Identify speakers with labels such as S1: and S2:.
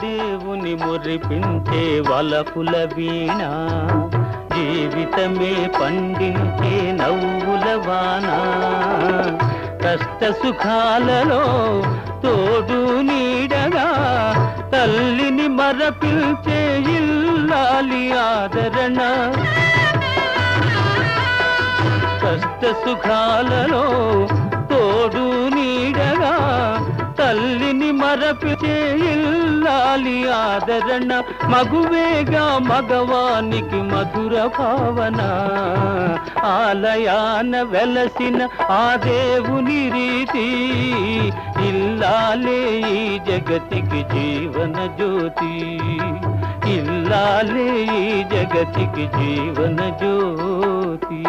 S1: దేవుని మురిపించే వలపుల వీణ, జీవితమే పండించే నవ్వుల వాన. కష్ట సుఖాలలో తోడు నీడగా తల్లిని మరపించే ఇల్లాలి ఆదరణ. కష్ట సుఖాలలో తోడు నీడగా తల్లిని మరపించే ఇల్లాలి ఆదరణ. మగువేగా మగవానికి మధుర భావన, ఆలయాన వెలసిన ఆ దేవుని రీతి. ఇల్లాలే ఈ జగతికి జీవన జ్యోతి, ఇల్లాలే ఈ జగతికి జీవన జ్యోతి.